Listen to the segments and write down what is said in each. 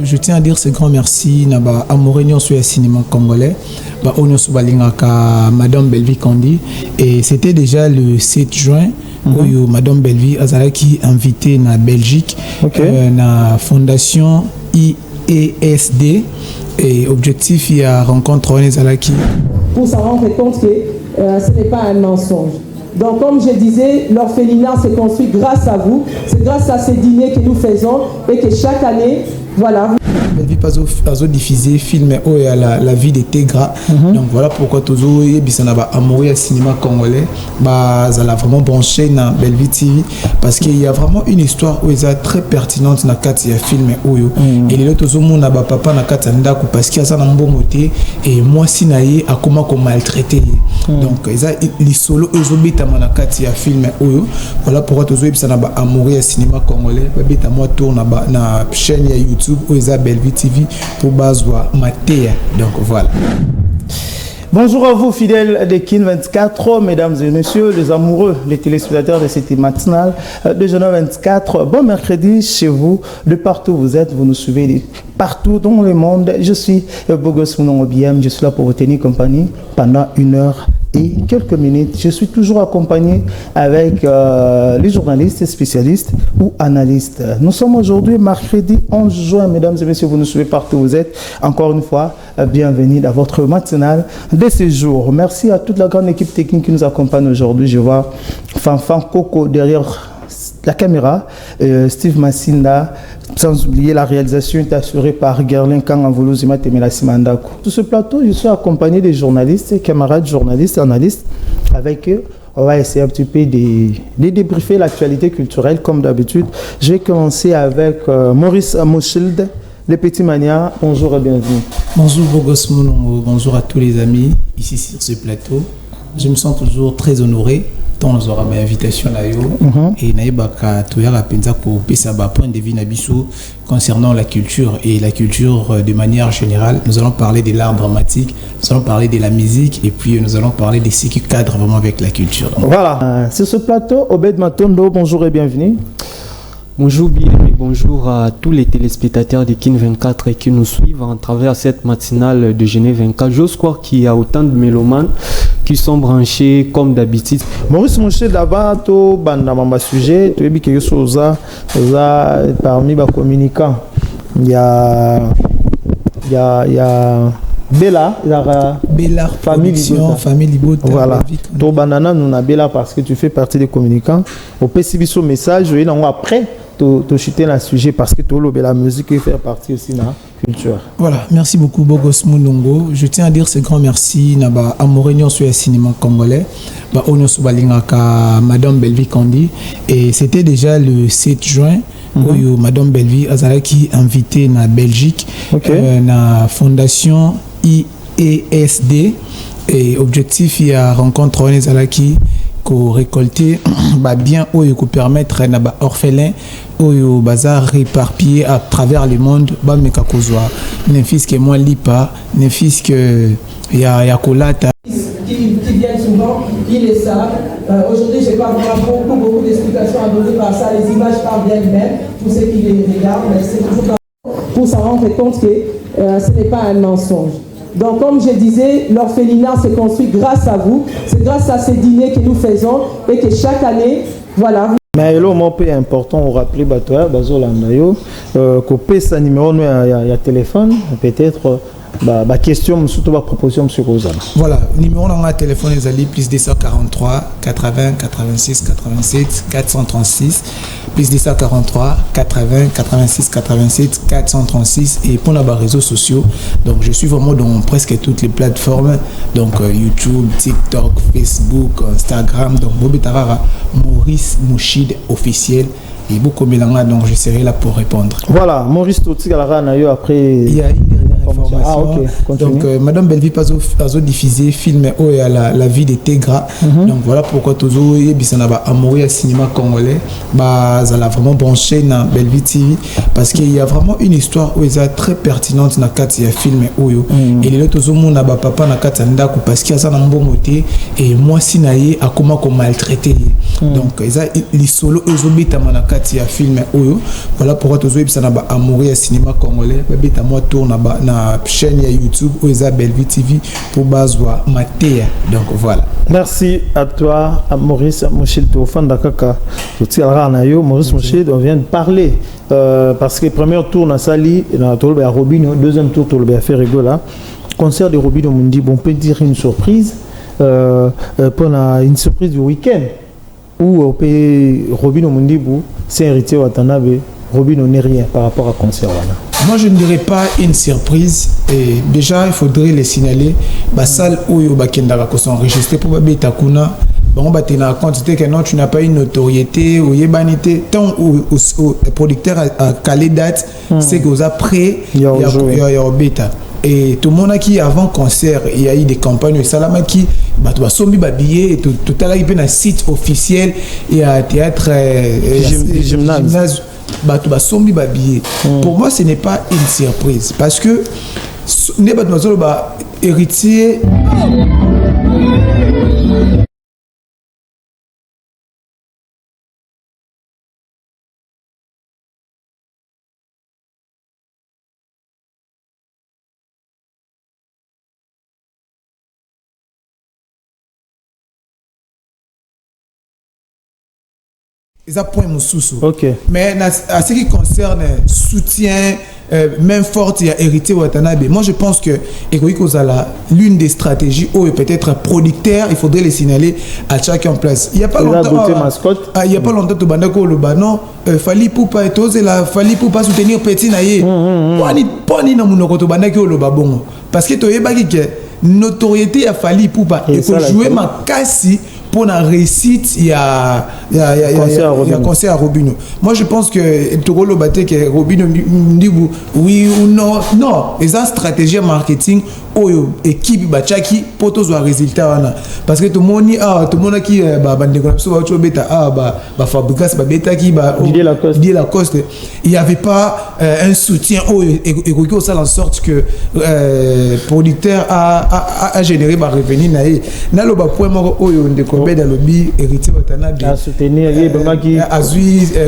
Je tiens à dire ce grand merci à mon réunion sur le cinéma congolais, Madame Belvi Kandi, et c'était déjà le 7 juin où Madame Belvi Azalaki invité na Belgique, na fondation IESD, et objectif il y a rencontre les Azalaki. Pour s'en rendre compte que ce n'est pas un mensonge. Donc, comme je disais, l'orphelinat s'est construit grâce à vous. C'est grâce à ces dîners que nous faisons et que chaque année, voilà. Belvi pas diffusé film la vie de Tegra. Donc voilà pourquoi toujours bisana amoureux au cinéma congolais ça l'a vraiment branché dans Belvi TV parce qu'il y a vraiment une histoire où ils est très pertinente dans quatre film et les autres monde papa na quatre ndako parce qu'il y a ça dans bon côté et moi sinaye a comment maltraité donc ils a les solo ezobita na quatre film voilà pourquoi toujours bisana amoureux au cinéma congolais babita moi tourne na chaîne YouTube où ils a Belvi TV pour Bazwa Matéa. Donc voilà. Bonjour à vous fidèles de Kin 24, mesdames et messieurs, les amoureux, les téléspectateurs de cette matinale de Jeune 24. Bon mercredi chez vous, de partout où vous êtes, vous nous suivez partout dans le monde. Je suis Bogos Mounongobiem, je suis là pour vous tenir compagnie pendant 1 heure et quelques minutes. Je suis toujours accompagné avec les journalistes, spécialistes ou analystes. Nous sommes aujourd'hui mercredi 11 juin, mesdames et messieurs, vous nous suivez partout où vous êtes. Encore une fois, bienvenue dans votre matinale de ce jour. Merci à toute la grande équipe technique qui nous accompagne aujourd'hui. Je vois Fanfan Coco derrière la caméra, Steve Massinda, sans oublier la réalisation est assurée par Gerlin Kangavuluzima Temela Simandako. Sur ce plateau, je suis accompagné des journalistes, camarades journalistes, analystes. Avec eux, on va essayer un petit peu de débriefer l'actualité culturelle comme d'habitude. Je vais commencer avec Maurice Moschild, les petits manias. Bonjour et bienvenue. Bonjour Bogos Mounongo, bonjour à tous les amis ici sur ce plateau. Je me sens toujours très honoré. Nous aurons une invitation là et naïbaka toyara penza ko pesa ba point de vue nabiso concernant la culture et la culture de manière générale. Nous allons parler de l'art dramatique, nous allons parler de la musique et puis nous allons parler de ce qui cadre vraiment avec la culture. Voilà, sur ce plateau, Obed Matondo, bonjour et bienvenue. Bonjour bien et bonjour à tous les téléspectateurs de Kin 24 qui nous suivent à travers cette matinale de Genève 24. J'ose croire qu'il y a autant de mélomanes qui sont branchés comme d'habitude. Maurice Mouché d'abord, tout bandamamba sujet, tu es bien que Sosa, parmi les communicants, il y a Bella, Bella, famille Libota. Voilà. Tout banana, nous avons Bella parce que tu fais partie des communicants. Au PCB, message, et après, tu chuter dans le sujet parce que tu as la musique qui fait partie aussi de la culture. Voilà, merci beaucoup Bogos Mounongo. Je tiens à dire ce grand merci à mon réunion sur le cinéma congolais, Madame Belvi Kandi, et c'était déjà le 7 juin. Où Madame Belvi Azalaki invité na Belgique, na fondation IESD, et objectif il y a rencontre les Azalaki qu'on récolter bien ou qu'on permettre na orphelins ou bazar réparpillé à travers le monde ba mekakozwa ne fils que moi lipa ne fils que ya kolata qui viennent souvent, ils le savent. Aujourd'hui, je n'ai pas vraiment beaucoup d'explications à donner par ça. Les images parlent d'elles-mêmes pour ceux qui les regardent, mais c'est toujours pour s'en rendre compte que ce n'est pas un mensonge. Donc, comme je disais, l'orphelinat s'est construit grâce à vous. C'est grâce à ces dîners que nous faisons et que chaque année, voilà. Mais le mot peu important, on rappelle Batoya, Bazola Nayo, qu'on paie sa numéro, il y a téléphone, peut-être. Question, surtout ma proposition, M. Rosal. Voilà, numéro dans ma téléphone est allé plus 243 80 86 87 436 plus 243 80 86 87 436 et pour les réseaux sociaux. Donc je suis vraiment dans presque toutes les plateformes, donc YouTube, TikTok, Facebook, Instagram. Donc Bobby Tarara, Maurice Mouchid officiel. Et beaucoup de donc je serai là pour répondre. Voilà, Maurice Touti Galara Nayo après. Il y a une dernière information information. Ah, ok. Continue. Donc, Madame Belleville a diffusé film la vie de Tegra. Donc, voilà pourquoi toujours Bissanaba amoureux au cinéma congolais. Ça l'a vraiment branché dans Belleville TV. Parce qu'il y a vraiment une histoire où est très pertinente dans le film. Et les autres, tout le monde a papa dans le Ndako parce qu'il y a un bon côté. Et moi, si naïe, à comment qu'on maltraité. Donc, les solos, ils ont mis dans le film. Voilà pourquoi toujours Bissanaba amoureux au cinéma congolais. Moi, tourne dans la chaîne YouTube où est Belleville TV pour bazoa matéa. Donc, voilà. Merci à toi, à Maurice Mouchil Tofan Dakaka. Maurice Mouchil, on vient de parler parce que le premier tour, on a sali, on a Robinho, deuxième tour, on a fait rigoler. Concert de Robinho Mundi, on peut dire une surprise, une surprise du week-end où Robinho Mundi c'est héritier Watanabe. Robinho n'est rien par rapport à concert. Moi, je ne dirais pas une surprise. Et déjà, il faudrait les signaler. La salle où ils sont enregistrés pour Takuna. Bon, tu que non, tu n'as pas une notoriété ou une vanité. Tant où le producteur a calé date, c'est que vous avez prêt, il y a bêta. Et tout le monde qui avant concert, il y a eu des campagnes de Salama qui tu as sombi billet et tout à l'heure il y a un site officiel, il y a un théâtre, gymnase. Pour moi, ce n'est pas une surprise parce que héritier. Ils ont point Moussoussou. Okay. Mais à ce qui concerne soutien, même fort, il y a hérité Watanabe. Moi, je pense que l'une des stratégies où peut-être producteur, il faudrait les signaler à chacun place. Il n'y a pas longtemps. Il n'y a pas longtemps, non, Fali Poupa et Fali Poupa soutenir Petit Naye. Parce que tu as notoriété à Fali Poupa. Il faut jouer ma casse. Pour la réussite, il y a concert à Robinho. Moi, je pense que Togolo Baté, que Robinho dit oui ou non. Non, ils ont une stratégie marketing où l'équipe Bachaki pour tous les résultats. Parce que tout le monde qui Didier Lacoste, il n'y avait pas un soutien et en sorte que le producteur a généré ma revenu. Dans le point dans le lobby héritier Watanabe à soutenir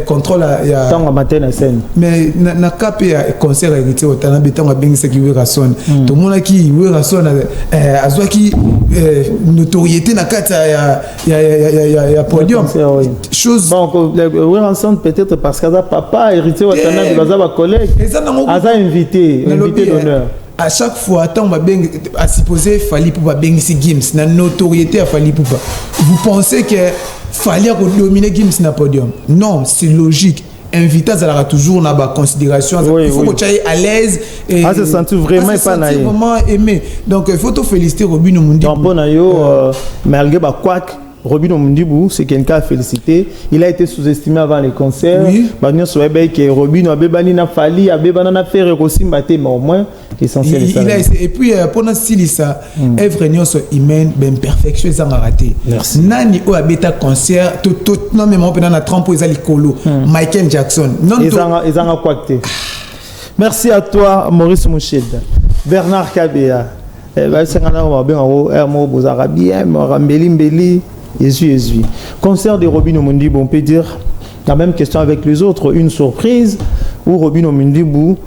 contrôle tant matin na scène mais na capé concert héritier Watanabe tant a bien sécurité rason tout le monde qui rason azwa qui notoriété na kata ya podium chose donc oui ensemble peut-être parce que papa héritier Watanabe bazaba collègue aza invité d'honneur. À chaque fois, tant à supposer Fali Poupa Bengisi Gims, la notoriété à Fali Poupa. Vous pensez que Fali a dominer Gims na podium? Non, c'est logique. Invité, ça aura toujours na considération. Il faut que tu ailles à l'aise et se sentir vraiment vraiment aimé. Donc il faut te féliciter Robinho Mundi. Malgré quoi. Robinho Mundibou, c'est quelqu'un à féliciter. Il a été sous-estimé avant les concerts. Oui. Robinho a Fali, a fait aussi, mais au moins, l'essentiel est et puis, pendant ce ça, œuvre humaine, ben perfection, ils ont raté. Merci. Nani au abeta concert, tout, non, mais mon pédant a trempé, ils ont les colo. Michael Jackson. Ils ont quoi. Merci à toi, Maurice Mouchil. Bernard Kabea. Concert de Robinho Mundi, on peut dire la même question avec les autres, une surprise où Robinho Mundi,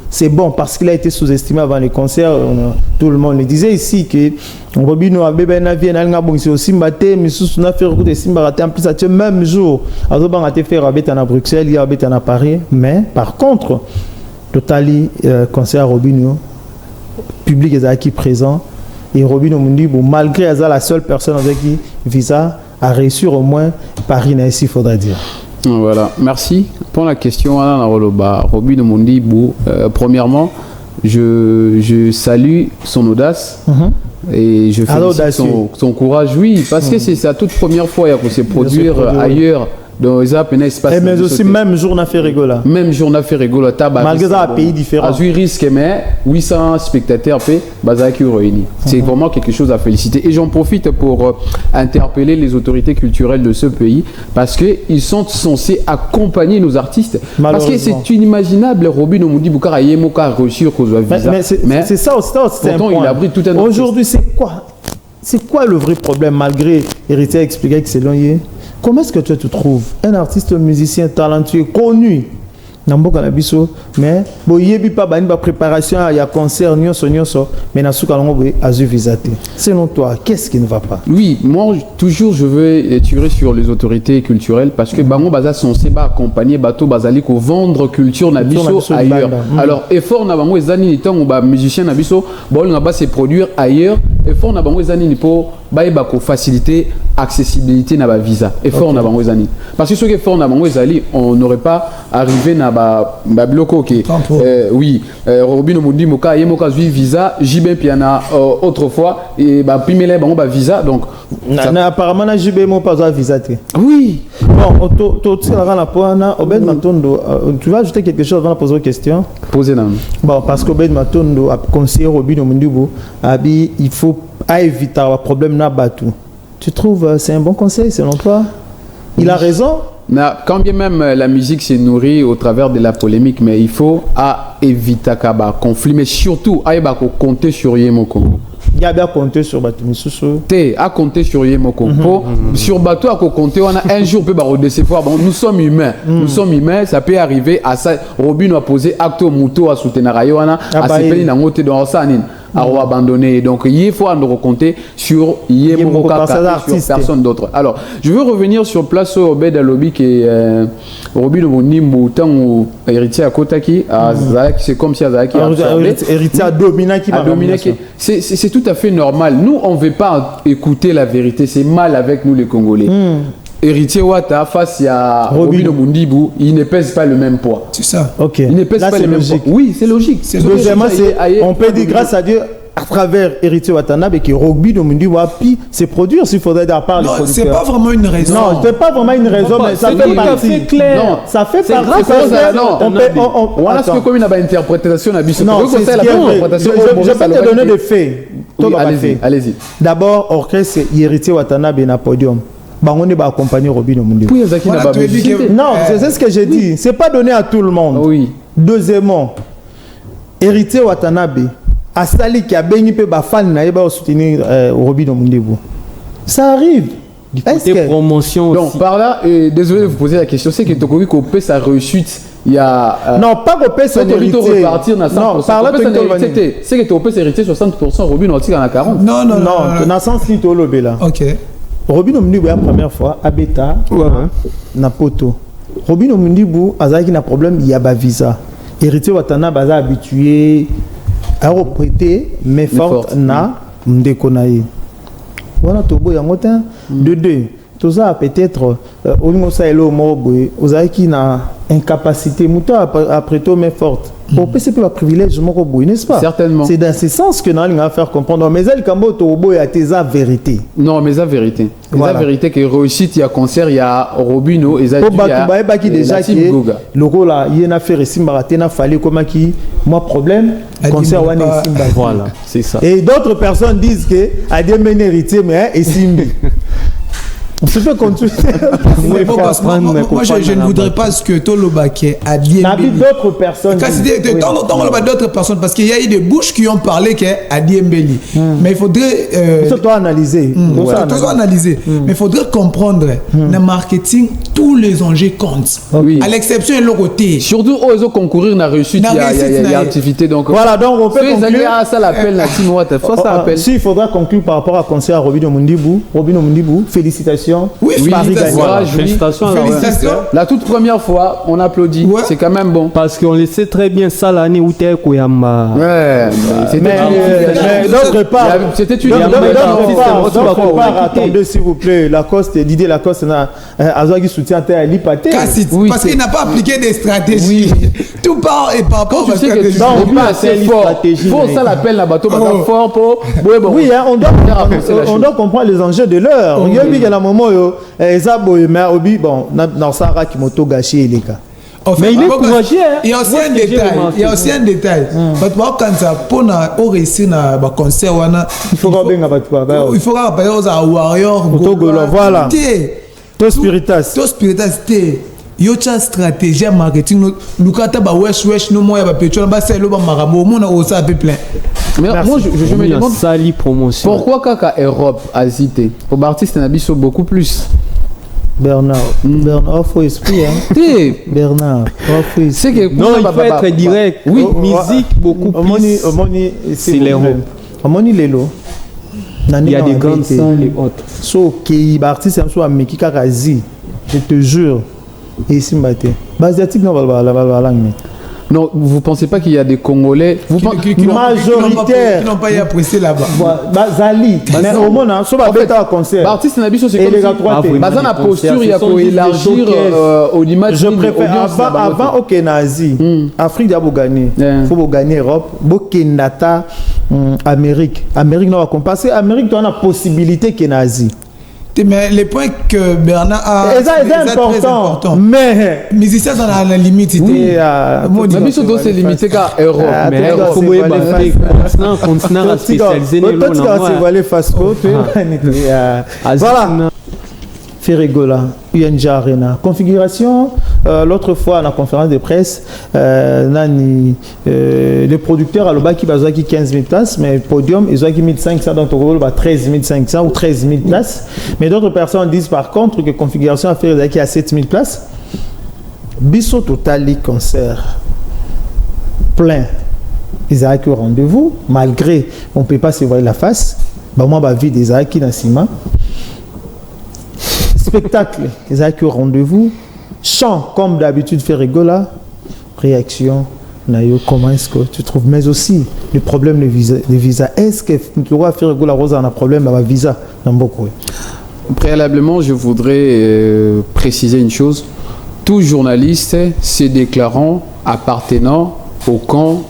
c'est bon parce qu'il a été sous-estimé avant les concerts. Tout le monde le disait ici que Robinho a c'est aussi maté, mais sous a fait recours de Simbarate en plus à même jour. Azoban a été fait à Bruxelles, il y a à Paris, mais par contre, totali concert à Robinho, public est acquis présent et Robinho Mundi, malgré la seule personne avec qui Visa a réussi au moins Paris Naïs, il faudra dire. Voilà, merci pour la question. Robinho Mundi, premièrement, je salue son audace et je félicite son courage. Oui, parce que c'est sa toute première fois qu'il se produire ailleurs Donc, ils ont un espace. Mais aussi, même jour, on a fait rigola. Même jour, on a fait rigola. Malgré ça, un pays différent. À risque, mais 800 spectateurs, qui réunis. C'est vraiment quelque chose à féliciter. Et j'en profite pour interpeller les autorités culturelles de ce pays parce qu'ils sont censés accompagner nos artistes. Parce que c'est inimaginable, Robin Omundi Boukara Yemoka a réussi au visa. Mais c'est ça aussi, pourtant, il abrite tout un. Aujourd'hui, c'est quoi le vrai problème malgré Héritier a expliqué que c'est long. Comment est-ce que tu te trouves un artiste musicien talentueux, connu Namboka na biso, mais boyebi pa bani ba préparation il y a concert nyonso mais na suka longo boye azu visate. Selon toi, qu'est-ce qui ne va pas? Oui, moi toujours je veux tirer sur les autorités culturelles parce que bango baza censé ba accompagner bato bazali ko vendre culture na biso ailleurs. Alors effort na bango ezani ni tango ba musicien na biso bol na ba se produire ailleurs, effort na bango ezani ni po ba ko faciliter accessibilité na ba visa. Effort na bango ezani. Parce que ce que effort na bango ezali, on n'aurait pas arrivé na ba bloco qui oui Robin Omundi Moka Yemoka zui visa JB piana autrefois et ba primele bango ba visa donc apparemment na JB mo pas visa té. Oui. Bon to tsala na poana Obed Matondo tu vas ajouter quelque chose avant de poser une question? Posez là. Bon parce que Obed Matondo a conseillé Robin Omundi Bo abi il faut éviter un problème na batu. Tu trouves c'est un bon conseil selon toi? Il a raison. Quand bien même la musique s'est nourrie au travers de la polémique, mais il faut éviter un conflit, mais surtout compter sur Yemoko. Il y a bien compté sur Batumisusu. À compter sur Yemoko. Sur Batou, à compter, on a un jour peut redécevoir. Bon, nous sommes humains. Nous sommes humains, ça peut arriver. À ça, Robin a posé acte au mouton à soutenir Rayona, à se payer dans le dans Sanin. À abandonner. Donc, il faut en compter sur Yemoko, sur personne d'autre. Alors, je veux revenir sur place au Obed Alobi qui est Robin Omunimbo, tant ou héritier à Kotaki, c'est comme si Azaki héritier à Domina qui c'est tout à fait normal. Nous, on ne veut pas écouter la vérité. C'est mal avec nous, les Congolais. Héritier Ouattara face à Robin Omundibou, il ne pèse pas le même poids. C'est ça. Ok. Il ne pèse pas le même poids. Oui, c'est logique. Deuxièmement, on peut dire grâce à Dieu à travers Héritier Watanabe que Robin Omundibou a pu se produire s'il faudrait d'en parler. Non, c'est pas vraiment une raison. Non, c'est pas vraiment une raison, mais ça fait partie. Non, ça fait partie. On a ce que comme une interprétation à Bissot. Non, je peux te donner des faits. Allez-y. D'abord, orchestre Héritier Watanabe na podium. On va accompagner Robin Omundi. Non, c'est ce que j'ai dit. C'est pas donné à tout le monde. Oui. Deuxièmement, Héritier Watanabe, à Sali qui a béni peu fan na yeba soutenir Robin Omundi. Ça arrive. Promotion aussi. Donc par là, désolé de vous poser la question, c'est que Tokovi Kopé sa réussite. Il y a non, pas Kopé son héritier. Non, par là c'est que Topé c'est héritier 60%, Robin Omundi en a 40%. Non, dans sens ni tolo bela. OK. Robin Omundi la première fois à Beta na poto. Robin Omundi azaki na problème il y a ba visa. Héritier Watana baza habitué à reprêter mais forte na ndeko na ye. Voilà tobo yango ta de deux. Tout ça peut-être au niveau ça elo moboy ozaki na incapacité muto après tout mais forte. Pour PC peut privilège mon boy, n'est-ce pas? Certainement. C'est dans ce sens que nous allons faire comprendre. Mais elle kambo tobo ya teza vérité. Non, mais la vérité. La vérité que réussite il y a concert il y a Robino et ça qui déjà qui le rôle là il y a fait Simba na fallait comment qui moi problème concert wane Simba. Voilà, c'est ça. Et d'autres personnes disent que a des men héritier mais et Simbi. On se fait continuer. Moi, je ne voudrais pas ce que Tolobake a dit. Il y a d'autres personnes. D'autres personnes, parce qu'il y a eu des bouches qui ont parlé qu'à Diembeli. Mais il faudrait. Surtout analyser. Mais il faudrait comprendre, dans le marketing, tous les enjeux comptent. À l'exception de l'autre côté. Surtout, ils ont concourir dans la réussite. Il y a activité. Voilà, donc on peut conclure. Ça l'appelle la Chinoise. Si, il faudra conclure par rapport à concert à Robin Omundibou. Félicitations. Oui, félicitations. La toute première fois, on applaudit. Ouais. C'est quand même bon. Parce qu'on le sait très bien, ça l'année où t'es Koyamba. Ouais, mais d'autre part, c'était une attendez s'il vous plaît, Didier Lacoste Azwagi soutient à l'IPAT. Parce qu'il n'a pas appliqué des stratégies. Tout part et par rapport à la stratégie. On pas assez fort. Faut ça l'appelle la bateau fort pour. Oui, on doit comprendre les enjeux de l'heure. Regarde bien à un moment où bon, dans Sarah qui moto gâché les cas. Mais il est courageux. Il y a aussi un détail. Quand ça pour réussir un concert, il faut que warrior. Voilà. To spiritas. Il y a une stratégie marketing. Lukata ba wesh no moya ba pétrole ba c'est le ba marabo mon a ça peu plein. Mais moi je me demande sali promotion. Pourquoi Kaka Europe Asie au artiste n'a biso beaucoup plus. Bernard faut esprit hein. Bernard faut esprit. C'est que non, il faut être direct. Oui, musique beaucoup plus. C'est l'Europe. Amoni lelo. Il y a des grandes salles et autres. So qui artiste sont ameki Kaka Asie. Je te jure. Et ici, Basiatique, non, non, vous pensez pas qu'il y a des Congolais majoritaires qui n'ont pas apprécié là-bas. Zali, mais au moins, sur la bêta concert. L'artiste n'a pas c'est comme Bazan a posture, il y a pour élargir au image. Je préfère avant au Kenazi, Afrique d'abord gagner. Faut gagner Europe, Bokenata, Amérique. Amérique non, parce que Amérique tu as la possibilité Kenazi. Mais les points que Bernard a c'est important. Mais musicien dans la limite mais biso doit se limiter qu'à Europe. Mais faut continent spécialisé voilà. Ferregola, UNJ Arena. Configuration, l'autre fois à la conférence de presse, le producteur a le bac qui va 15 000 places, mais podium, ils ont 1500, donc au va 13 500 ou 13 000 places. Mais d'autres personnes disent par contre que configuration a fait qui a 7 000 places. Bisso total les concerts plein. Ils ont eu rendez-vous, malgré on ne peut pas se voir la face. Moi, ma vie des acquis dans Sima. Spectacle, ils ont eu rendez-vous. Chant, comme d'habitude, Ferregola. Réaction, Nayo, comment est-ce que tu trouves? Mais aussi, le problème de visa. Est-ce que tu dois Ferregola Rosa a un problème avec le visa? Préalablement, je voudrais préciser une chose. Tout journaliste se déclarant appartenant au camp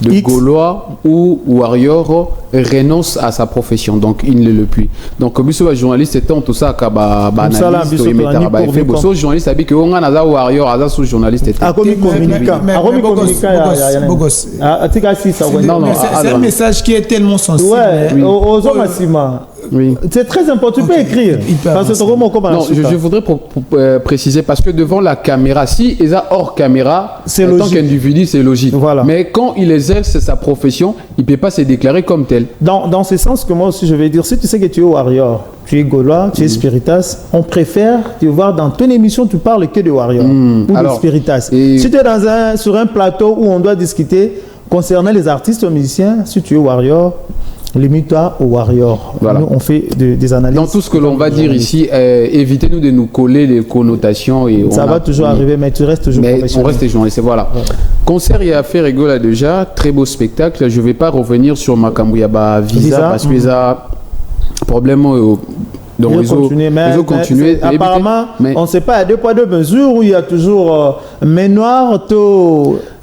de Gaulois ou Warrior renonce à sa profession, donc il ne le plus. Donc comme ce journaliste étant tout ça analyste journaliste a dit que on a un Warrior à sous journaliste c'est un message qui est tellement sensible. Oui. C'est très important, tu peux écrire. Parce que non, je voudrais préciser, parce que devant la caméra, si il est hors caméra, en tant qu'individu, c'est logique. Voilà. Mais quand il exerce sa profession, il ne peut pas se déclarer comme tel. Dans ce sens que moi aussi je vais dire, si tu sais que tu es Warrior, tu es Gaulois, tu es Spiritas, on préfère te voir dans ton émission, tu parles que de Warrior ou de Spiritas. Si tu es sur un plateau où on doit discuter concernant les artistes ou musiciens, si tu es Warrior, limite-toi au Warrior. Voilà. Nous, on fait des analyses. Dans tout ce que l'on va dire ici, évitez-nous de nous coller les connotations. Et ça va toujours arriver, mais tu restes toujours professionnel. On reste journaliste, voilà. Concert, il y a fait rigoler déjà, très beau spectacle. Je ne vais pas revenir sur Makambouya Visa parce que ça problème donc continuer. Apparemment, on ne sait pas, il y a 2 poids 2 mesures où il y a toujours main noire,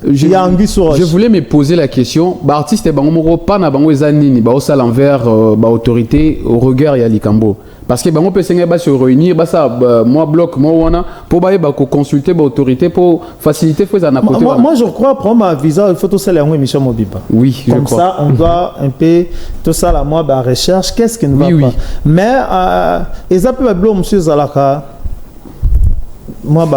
je voulais me poser la question. Artiste pas na bango ezanini ba osala envers autorité au regard ya Likambo. Parce que on peut se réunir, moi bloc, moi wana pour consulter l'autorité pour faciliter moi je crois prendre un visa, il faut tout ça une émission mobile. Oui, comme ça on doit un peu tout ça la moi recherche qu'est-ce qui ne va pas. Mais ils appellent bleu monsieur Zalaka. Moi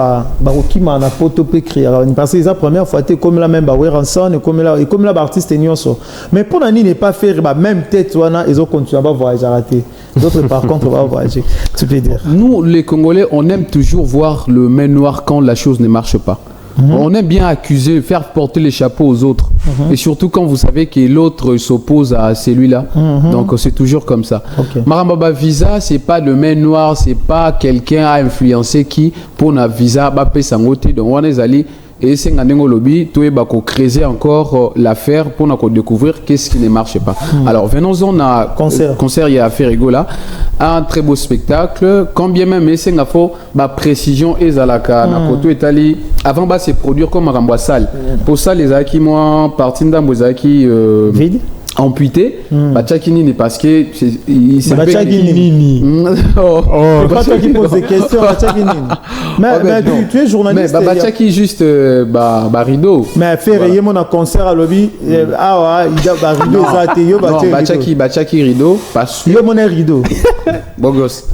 okima na poto pe créer parce que c'est la première fois comme la même ensemble comme la artiste nyonso mais pour nani ne pas faire même tête wana ils ont continué à voyager rater d'autres par contre va voyager tu peux dire. Nous les Congolais on aime toujours voir le main noir quand la chose ne marche pas. On aime bien accuser, faire porter les chapeaux aux autres. Et surtout quand vous savez que l'autre s'oppose à celui-là. Donc c'est toujours comme ça. Marambaba Visa, c'est pas le main noir, c'est pas quelqu'un à influencer qui pour na visa ba pe sangote donc on est allé et c'est un lobby tout est creuser encore l'affaire pour nous découvrir qu'est-ce qui ne marche pas. Alors venons-en à concert il y a fait rigola un très beau spectacle. Quand bien même, c'est une précision et Zalaka. Na koto Italie, avant de se produire comme un salle. Pour ça, les acquis, moi, partie d'un acquis vide. Amputé, Bachakini parce que il s'est Bachakini. C'est pas toi qui poses des questions, Bachakini. Mais tu es journaliste. Mais Bachaki juste rideau. Mais faire rayer mon concert à lobby, il y a rideau ça te yo Bachaki rideau parce que yo mon rideau. Bon gosse.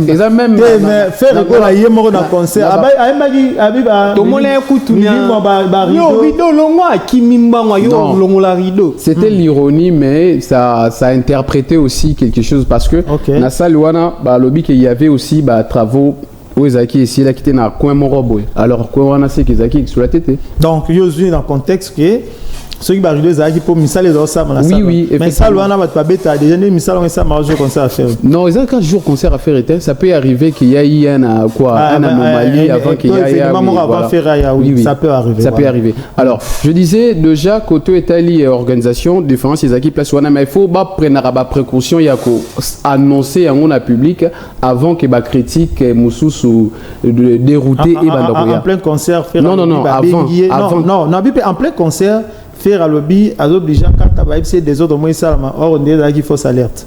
Et ça même mais faire rayer mon concert. Abiba. Tout le monde écoute rideau longoa qui mimba yo longola rideau. C'était l'ironie, mais ça a interprété aussi quelque chose parce que na salle wana lobby qu'il y avait aussi travaux Zaki ici là qui était dans coin morobo. Alors quoi on a c'est qu'ils qui sur la tête. Donc yo suis dans le contexte que ceux qui barrent les acquis pour misal les ça dans la salle. Oui, mais ça wana pas bête déjà misal on ça marche concert à faire. Non, ils ont 4 jours concert à faire était, ça peut arriver qu'il y a eu un anomalie avant qu'il y ait oui, ça peut arriver. Ça peut arriver. Alors, je disais déjà côté Italie et organisation défense les acquis place wana mais il faut prendre précaution il y a annoncer en public avant que ba critique Moussous ou dérouter et en plein concert faire non en plein concert faire à lobby à l'obligé quand tu des autres moyens ça or on est qu'il faut s'alerte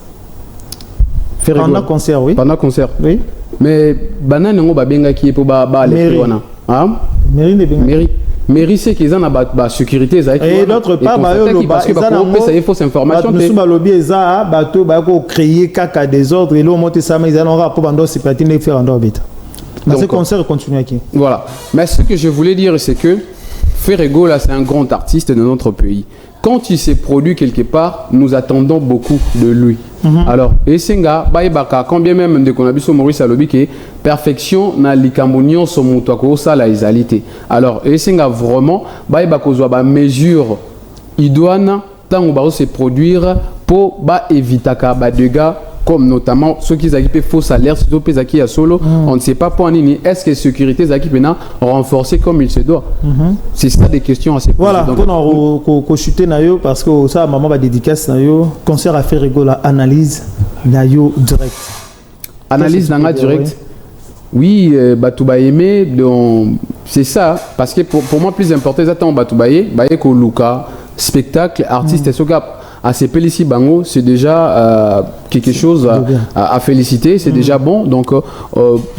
pendant concert oui pendant concert oui mais banane ngo ba benga qui pour ba les wana hein mairie c'est qu'ils ont ba sécurité ça et d'autre part parce que ça y fausse information nous sommes lobby ça bateau ba ko créer caca des ordres et l'on monter ça mais ils ont rapport bando c'est patiner faire en orbite mais ce concert continue aquí voilà mais ce que je voulais dire c'est que Ferrego, là, c'est un grand artiste de notre pays. Quand il s'est produit quelque part, nous attendons beaucoup de lui. Alors, Essenga, Baïbaka, quand bien même de Konabiso Maurice Alobi, qui est perfection, na likambonion, son moutouako, ça, la isalité. Alors, Essenga, vraiment, Baïbako, zoa, mesure idoine, tant on va se produire pour éviter des dégâts. Comme notamment ceux qui ont faux salaire, ceux qui ont solo, on ne sait pas pour ni est-ce que la sécurité est renforcée comme il se doit. C'est ça des questions assez posées. Voilà, on a chuté parce que ça, maman va dédicace, concert à faire rigoler, analyse, direct. Analyse direct. Oui, Batouba aimé, donc c'est ça, parce que pour moi, plus important, c'est attends Batouba ko Luka, spectacle, artiste et Sogap. À ces Pélici Bango, c'est déjà quelque chose à féliciter, c'est déjà bon. Donc,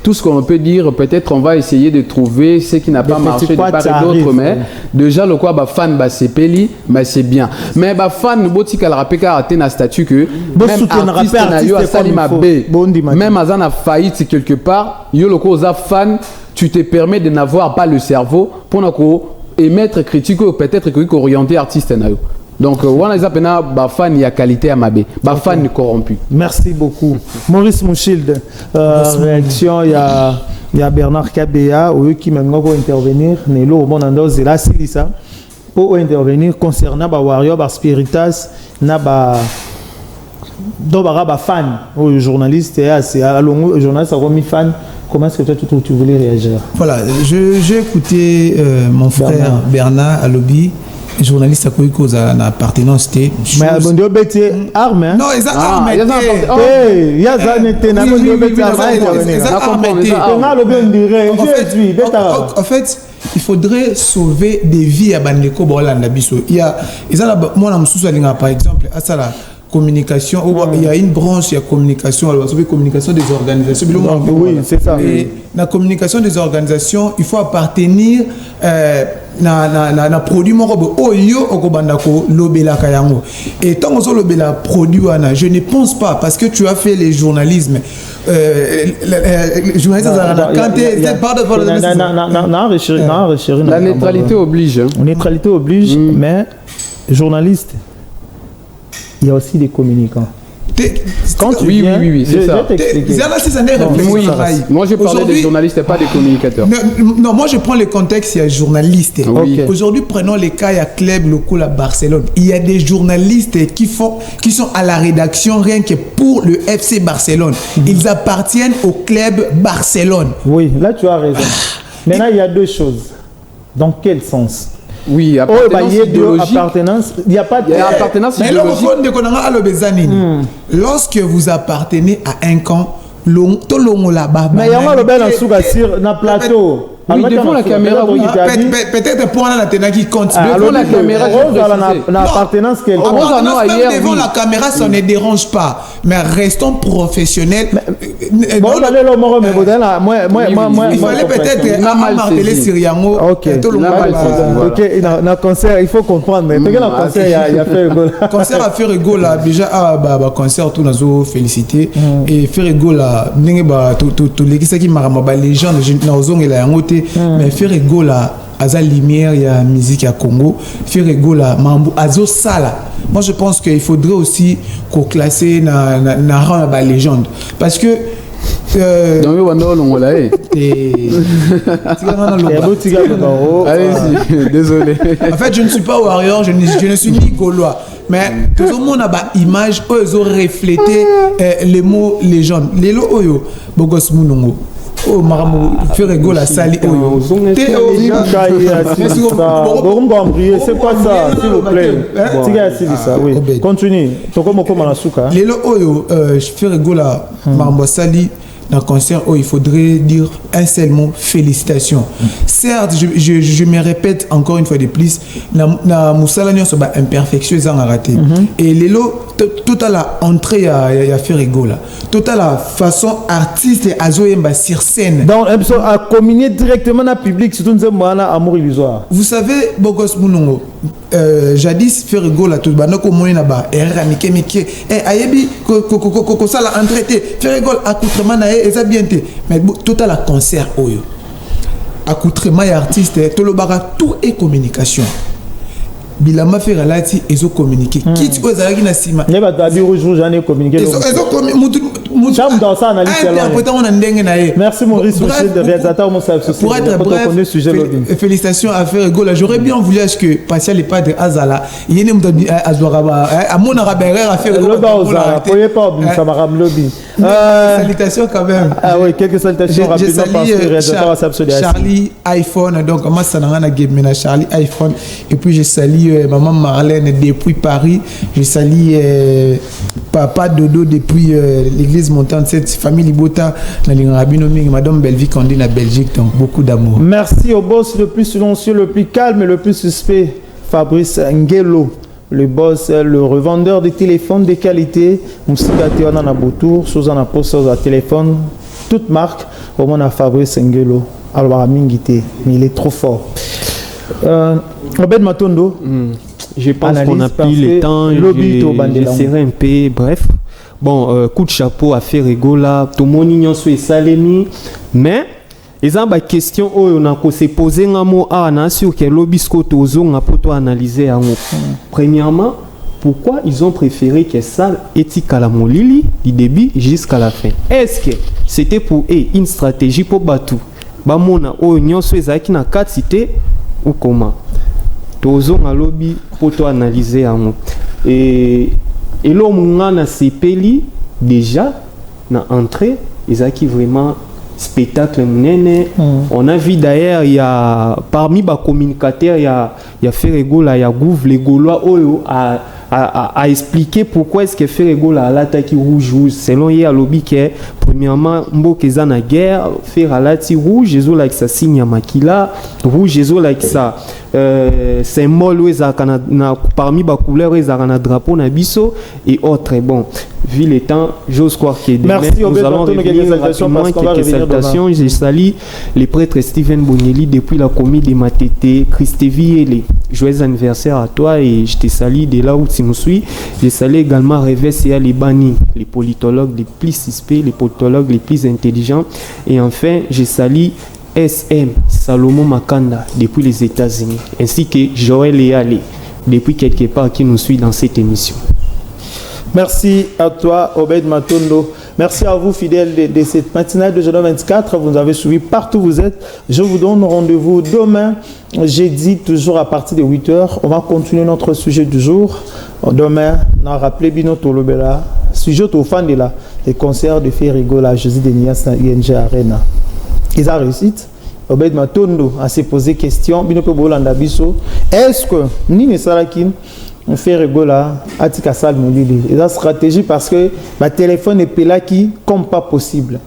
tout ce qu'on peut dire, peut-être on va essayer de trouver ce qui n'a pas marché de part et d'autre, mais déjà, le quoi, fan, c'est Péli, mais c'est bien. Mais fan, botika la rapeka a un statut que même artiste n'a eu à Salima B, même Azan a failli quelque part, yo le quoi, fan, tu te permets de n'avoir pas le cerveau pour émettre critique ou peut-être orienter artiste n'a eu. Donc, on a des fan, il y a qualité à Mabé, fan corrompu. Merci beaucoup. Maurice Mouchild, réaction, il y a Bernard Kabea, qui maintenant va intervenir. Nélo, au monde en là, c'est ça. Pour intervenir concernant les Warriors, les Spiritas, les fan, les journalistes, les journalistes ont mis fan. Comment est-ce que toi, tu voulais réagir? Voilà, j'ai écouté mon frère Bernard à lobby. Journaliste à quoi cause à l'appartenance mais bon Dieu bêté arme non ils ont arme il y a ça n'était n'a pas Dieu bêté en fait il faudrait sauver des vies à Bandeko Bolanda biso il y a moi na mususu alinga par exemple à ça la communication il y a une branche il y a communication alors c'est communication des organisations oui c'est ça et la communication des organisations il faut appartenir na produit moko oyo okobanda ko lobela kayango et tant que lobela produit wana je ne pense pas parce que tu as fait les journalismes journaliste la neutralité oblige neutralité oblige mais journaliste il y a aussi des communicants. Quand tu viens, oui, c'est ça. Moi, je parlais des journalistes et pas des communicateurs. Non, moi, je prends le contexte, il y a journalistes. Oui. Aujourd'hui, prenons les cas, il y a club local à Barcelone. Il y a des journalistes qui sont à la rédaction rien que pour le FC Barcelone. Ils appartiennent au club Barcelone. Oui, là, tu as raison. Maintenant, il y a deux choses. Dans quel sens? Oui, appartenance idéologique. Il n'y a pas d'appartenance idéologique. Lorsque vous appartenez à un camp, mais il y a un plateau. Oui, devant la caméra, oui. Peut-être pour la qui compte. Devant la caméra, l'appartenance qu'elle devant la caméra, ça ne dérange pas. Mais restons professionnels. Il fallait peut-être marteler sur Yango. Ok, dans concert, il faut comprendre. Mais dans concert, il y a fait rigolo. Concert à faire rigolo, déjà, concert, tout nous félicité. Et faire rigolo, tout l'équipe qui m'a les gens, les gens, mais faire rigolo à la lumière, il y a la musique à Congo, faire rigolo à Azo Sala. Moi je pense qu'il faudrait aussi qu'on classe la légende. Parce que désolé. En fait, je ne suis pas warrior, je ne suis ni gaulois. Mais tout le monde a une image où ils ont reflété les mots légende. Les lots oyo, Bogos Mounongo. Oh, Maramou, faire rigolo à Sali. C'est quoi ça, s'il vous plaît? Continue. Les lots oyo, faire rigolo à Maramou Sali. Dans le concert, il faudrait dire un seul mot, félicitations. Certes, je me répète encore une fois de plus, na musala nyonso ba imperfection ils ont raté. Et les lots, tout à la entrée il y a fait rigolo. Tout à la façon artiste azoyemba sur scène. Donc à communier directement dans le public, surtout nous avons amour illusoire. Vous savez, Bogos Mounongo, jadis faire rigolo tout bana ko moyen ba erreur mike ayebi ko ça la entrée faire rigolo accoutrement na et ça bien mais tout à la concert oyo accoutrement et artiste tout est communication. Bilama faire lati ezo communiquer quitte aux araki na sima ne ba tabi rouge j'en ai communiqué ezo dans ça analyse merci Maurice Michel de réalisateur mon service pour être bref félicitations à faire rigolo. J'aurais bien voulu à ce que Patial et Padre Azala yene mutabi azwara à mon araber à faire le baoza pouvez pas oublier ça m'a lobby salutations quand même. Ah oui, quelques salutations rapidement parce que réalisateur Charlie iPhone, donc moi ça n'a game na Charlie iPhone et puis je salue maman Marlène depuis Paris, je salue papa Dodo depuis l'église montante, cette famille Libota na Lingabino Ming, madame Belvi Condé na Belgique, donc beaucoup d'amour. Merci au boss le plus silencieux, le plus calme et le plus suspect, Fabrice Ngelo. Le boss, le revendeur de téléphones de qualité, Moussikate on a Botour, Suzanne Poste à téléphone, toute marque, au moins à Fabrice Ngelo, alors Mingité, mais il est trop fort. Obed Matondo, je pense qu'on a pris le temps, j'essaierai un peu, bref. Bon, coup de chapeau à faire rigolo, tout le monde ignore ce salemi, mais ils ont des questions où on a se poser un mot à sur que l'obisco tozon a pour analyser. Premièrement, pourquoi ils ont préféré que ça éthique à la molili du début jusqu'à la fin? Est-ce que c'était pour une stratégie pour battre bamona o nyonso ezaki na quatre cités ou comment? Tozon a lobby pour analyser et l'homme na sepeli déjà na entrée ezaki vraiment spectacle munene. On a vu d'ailleurs il y a parmi les communicateurs il y a fait rigolo, il y a Gouv les Gaulois a expliqué pourquoi est-ce que fait rigolo à l'attaque rouge selon il y a lobby que premièrement mbokeza na guerre faire à l'attaque rouge ils ont like ça signe makila rouge ils ont like ça symbole parmi les couleurs ils ont un drapeau na biso et autres. Bon vu le temps j'ose croire que demain nous allons revenir rapidement quelques salutations. Je salue les prêtres Steven Bonieli depuis la commune de Matete, Christeviele. Joyeux anniversaire à toi et je te salue de là où tu nous suis. Je salue également Reves et Alibani, les politologues les plus suspects, les politologues les plus intelligents. Et enfin, je salue SM Salomon Makanda depuis les États-Unis, ainsi que Joël Léalé depuis quelque part qui nous suit dans cette émission. Merci à toi, Obed Matondo. Merci à vous, fidèles de cette matinale de Jeune 24. Vous nous avez suivis partout où vous êtes. Je vous donne rendez-vous demain, jeudi, toujours à partir de 8h. On va continuer notre sujet du jour. Demain, on a rappelé Bino Tolobela, sujet au fan de les concerts de Ferigo, la Jésus de Nias, ING Arena. Ils ont réussi. Obed Matondo a se posé question. Est-ce que Nini Salakin fait rigola atika sal molili? Et la stratégie parce que le téléphone est pelé qui comme pas possible.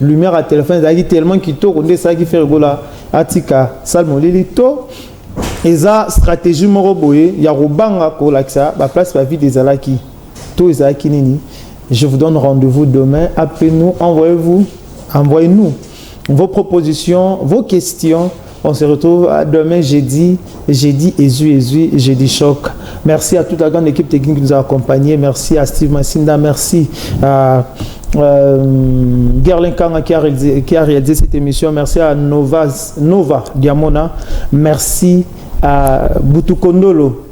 Lumière à téléphone est tellement qui tourne ça qui fait rigola atika sal molili to. Et la stratégie moroboye ya robanga ko laksa ba place la vie des alaki. To ezaki nini? Je vous donne rendez-vous demain. Appelez-nous, envoyez-nous vos propositions, vos questions. On se retrouve demain jeudi jeudi choc. Merci à toute la grande équipe technique qui nous a accompagnés. Merci à Steve Massinda. Merci à Gerlin Kanga qui a réalisé cette émission. Merci à Nova Diamona. Merci à Boutou Kondolo,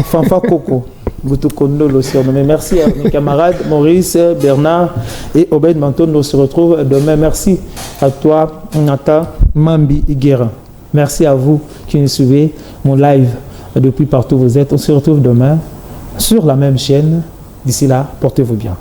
Fanfa Coco. Boutoukondolo surnommé. Merci à mes camarades Maurice, Bernard et Obed Manton. On se retrouve demain. Merci à toi, Nata Mambi Guérin. Merci à vous qui nous suivez mon live depuis partout où vous êtes. On se retrouve demain sur la même chaîne. D'ici là, portez-vous bien.